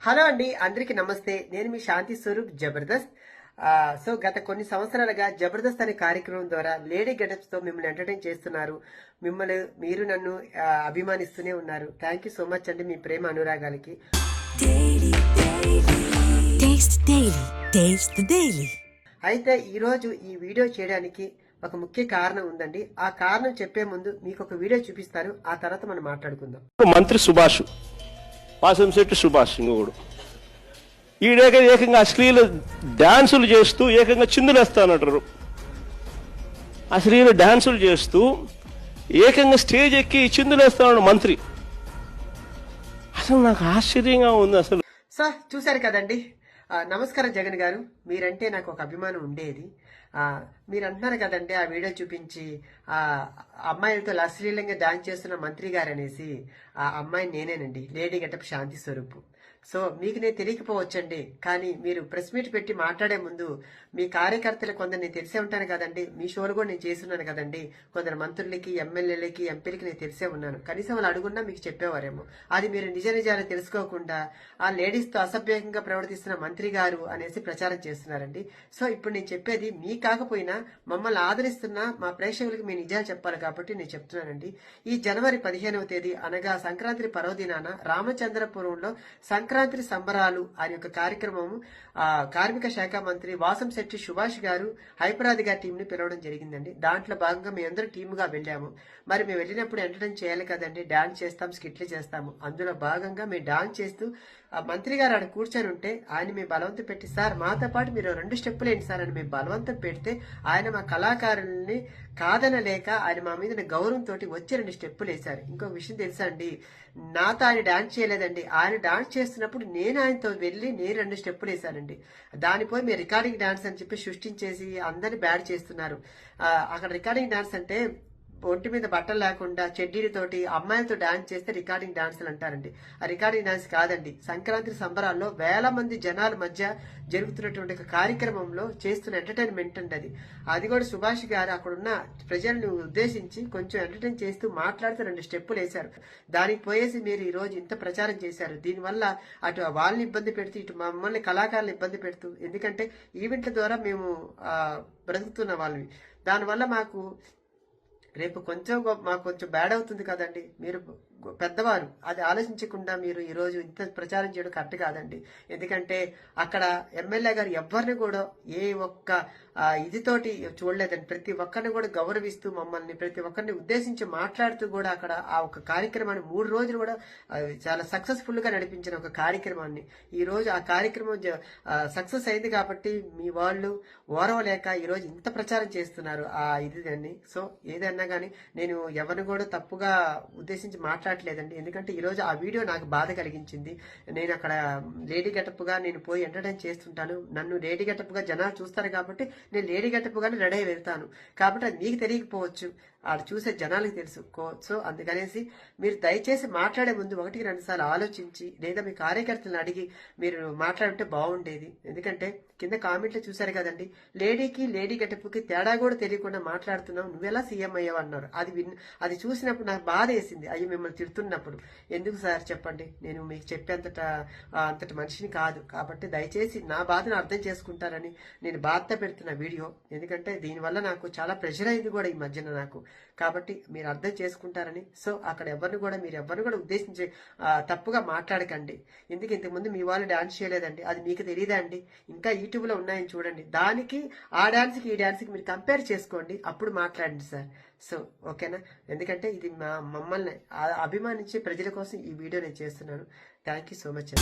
Hello అండి, అందరికీ నమస్తే. నేను మీ శాంతి స్వరూప్ జబర్దస్త్. సో గత కొన్ని సంవత్సరాలుగా జబర్దస్త్ అనే కార్యక్రమం ద్వారా లేడీ గెటప్స్ తో మిమ్మల్ని ఎంటర్టైన్ చేస్తున్నారు. మీరు నన్ను అభిమానిస్తూనే ఉన్నారు. థ్యాంక్ యూ సో మచ్ అండి, మీ ప్రేమ అనురాగాలకి. అయితే ఈరోజు ఈ వీడియో చేయడానికి ఒక ముఖ్య కారణం ఉందండి. ఆ కారణం చెప్పే ముందు మీకు ఒక వీడియో చూపిస్తాను, ఆ తర్వాత మనం మాట్లాడుకుందాం. మంత్రి సుభాష్ పాసంశెట్టి సుభాష్ ఇంకొకడు ఏకంగా అశ్లీల డాన్సులు చేస్తూ ఏకంగా చిందులేస్తానంటారు. అశ్లీల డాన్సులు చేస్తూ ఏకంగా స్టేజ్ ఎక్కి చిందులేస్తాడు మంత్రి. అసలు నాకు ఆశ్చర్యంగా ఉంది. అసలు సార్ చూశారు కదండి. నమస్కారం జగన్ గారు, మీరంటే నాకు ఒక అభిమానం ఉండేది. మీరు అంటున్నారు కదండి ఆ వీడియో చూపించి ఆ అమ్మాయిలతో అశ్లీలంగా డాన్స్ చేస్తున్న మంత్రి గారు అనేసి. ఆ అమ్మాయి నేనేనండి, లేడీ గెటప్ శాంతి స్వరూప్. సో మీకు నేను తెలియకపోవచ్చండి, కానీ మీరు ప్రెస్ మీట్ పెట్టి మాట్లాడే ముందు మీ కార్యకర్తలు కొందరు నేను తెలిసే ఉంటాను కదండి. మీ షోలు కూడా నేను చేస్తున్నాను కదండి. కొందరు మంత్రులకి, ఎమ్మెల్యేలకి, ఎంపీలకి నేను తెలిసే ఉన్నాను. కనీసం వాళ్ళు అడుగున్నా మీకు చెప్పేవారేమో. అది మీరు నిజ నిజాలు తెలుసుకోకుండా ఆ లేడీస్తో అసభ్యంగా ప్రవర్తిస్తున్న మంత్రి గారు అనేసి ప్రచారం చేస్తున్నారండి. సో ఇప్పుడు నేను చెప్పేది మీ కాకపోయినా మమ్మల్ని ఆదరిస్తున్న మా ప్రేక్షకులకి మీ నిజాలు చెప్పాలి కాబట్టి నేను చెప్తున్నానండి. ఈ జనవరి 15వ తేదీ అనగా సంక్రాంతి పర్వదినాన రామచంద్రపురంలో సంక్రాంతి సంబరాలు అనే ఒక కార్యక్రమం కార్మిక శాఖ మంత్రి వాసంశెట్టి సుభాష్ గారు హైపరాదిగా టీం ని పిలవడం జరిగిందండి. దాంట్లో భాగంగా మేము అందరూ టీముగా వెళ్ళాము. మరి మేము వెళ్ళినప్పుడు ఎంటర్టైన్ చేయాలి కదండి, డాన్స్ చేస్తాం, స్కిట్లు చేస్తాము. అందులో భాగంగా మేము డాన్స్ చేస్తూ మంత్రి గారు ఆడ కూర్చొని ఉంటే ఆయన మేము బలవంతం పెట్టి, సార్ మాతో పాటు మీరు 2 స్టెప్పులు ఏంటి సార్ అని మేము బలవంతం పెడితే ఆయన మా కళాకారుల్ని కాదనలేక ఆయన మా మీద గౌరవంతో వచ్చి 2 స్టెప్పులు వేశారు. ఇంకొక విషయం తెలుసా అండి, నాతో ఆయన డాన్స్ చేయలేదండి. ఆయన డాన్స్ చేస్తున్నప్పుడు నేను ఆయనతో వెళ్ళి నేను 2 స్టెప్పులు వేశానండి. దానిపై మీరు రికార్డింగ్ డాన్స్ అని చెప్పి సృష్టించేసి అందరినీ బ్యాడ్ చేస్తున్నారు. అక్కడ రికార్డింగ్ డాన్స్ అంటే ఒంటి మీద బట్టలు లేకుండా చెడ్డీలతోటి అమ్మాయిలతో డాన్స్ చేస్తే రికార్డింగ్ డాన్సులు అంటారండి. ఆ రికార్డింగ్ డాన్స్ కాదండి. సంక్రాంతి సంబరాల్లో వేల మంది జనాల మధ్య జరుగుతున్నటువంటి ఒక కార్యక్రమంలో చేస్తున్న ఎంటర్టైన్మెంట్ అండి అది కూడా సుభాష్ గారు అక్కడున్న ప్రజలను ఉద్దేశించి కొంచెం ఎంటర్టైన్ చేస్తూ మాట్లాడుతూ 2 స్టెప్పులు వేశారు. దానికి పోయేసి మీరు ఈ రోజు ఇంత ప్రచారం చేశారు. దీనివల్ల అటు వాళ్ళని ఇబ్బంది పెడుతూ ఇటు మమ్మల్ని కళాకారులు ఇబ్బంది పెడుతూ, ఎందుకంటే ఈవెంట్ల ద్వారా మేము బ్రతుకుతున్న వాళ్ళని, దానివల్ల మాకు రేపు మాకు కొంచెం బ్యాడ్ అవుతుంది కదండి. మీరు పెద్దవారు, అది ఆలోచించకుండా మీరు ఈరోజు ఇంత ప్రచారం చేయడం కరెక్ట్ కాదండి. ఎందుకంటే అక్కడ ఎమ్మెల్యే గారు ఎవరిని కూడా ఏ ఒక్క ఇదితోటి చూడలేదండి. ప్రతి ఒక్కరిని కూడా గౌరవిస్తూ మమ్మల్ని ప్రతి ఒక్కరిని ఉద్దేశించి మాట్లాడుతూ కూడా అక్కడ ఆ ఒక కార్యక్రమాన్ని 3 రోజులు కూడా చాలా సక్సెస్ఫుల్ గా నడిపించిన ఒక కార్యక్రమాన్ని ఈ రోజు ఆ కార్యక్రమం సక్సెస్ అయింది కాబట్టి మీ వాళ్ళు ఓరవలేక ఈ రోజు ఇంత ప్రచారం చేస్తున్నారు ఆ ఇది. సో ఏదన్నా కానీ నేను ఎవరిని కూడా తప్పుగా ఉద్దేశించి మాట్లాడలేదండి. ఎందుకంటే ఈరోజు ఆ వీడియో నాకు బాధ కలిగించింది. నేను అక్కడ లేడీ గెటప్ గా నేను పోయి ఎంటర్టైన్ చేస్తుంటాను. నన్ను లేడీ గెటప్ గా జనాలు చూస్తారు కాబట్టి నేను లేడీ గెటప్ గానే రెడీ అయి వెళ్తాను. కాబట్టి అది మీకు తెలియకపోవచ్చు, ఆడ చూసే జనాలకు తెలుసు. సో అందుకనేసి మీరు దయచేసి మాట్లాడే ముందు 1-2 సార్లు ఆలోచించి లేదా మీ కార్యకర్తలను అడిగి మీరు మాట్లాడితే బాగుండేది. ఎందుకంటే కింద కామెంట్లు చూశారు కదండి, లేడీకి లేడీ గెటప్కి తేడా కూడా తెలియకుండా మాట్లాడుతున్నావు, నువ్వెలా సీఎం అయ్యావు అన్నారు. అది చూసినప్పుడు నాకు బాధ వేసింది. అయ్యి మిమ్మల్ని తిడుతున్నప్పుడు ఎందుకు సార్ చెప్పండి, నేను మీకు అంతటి మనిషిని కాదు. కాబట్టి దయచేసి నా బాధను అర్థం చేసుకుంటారని నేను బాధ పెడుతున్న వీడియో. ఎందుకంటే దీనివల్ల నాకు చాలా ప్రెషర్ అయింది కూడా ఈ మధ్యన నాకు. కాబట్టి మీరు అర్థం చేసుకుంటారని. సో అక్కడ మీరు ఎవరిని కూడా ఉద్దేశించి తప్పుగా మాట్లాడకండి. ఇంతకుముందు మీ వాళ్ళు డాన్స్ చేయలేదండి, అది మీకు తెలియదా అండి? ఇంకా యూట్యూబ్ లో ఉన్నాయని చూడండి. దానికి ఆ డాన్స్కి ఈ డాన్స్కి మీరు కంపేర్ చేసుకోండి, అప్పుడు మాట్లాడండి సార్. సో ఓకేనా? ఎందుకంటే ఇది మమ్మల్ని అభిమానించే ప్రజల కోసం ఈ వీడియో నేను చేస్తున్నాను. Thank you so much.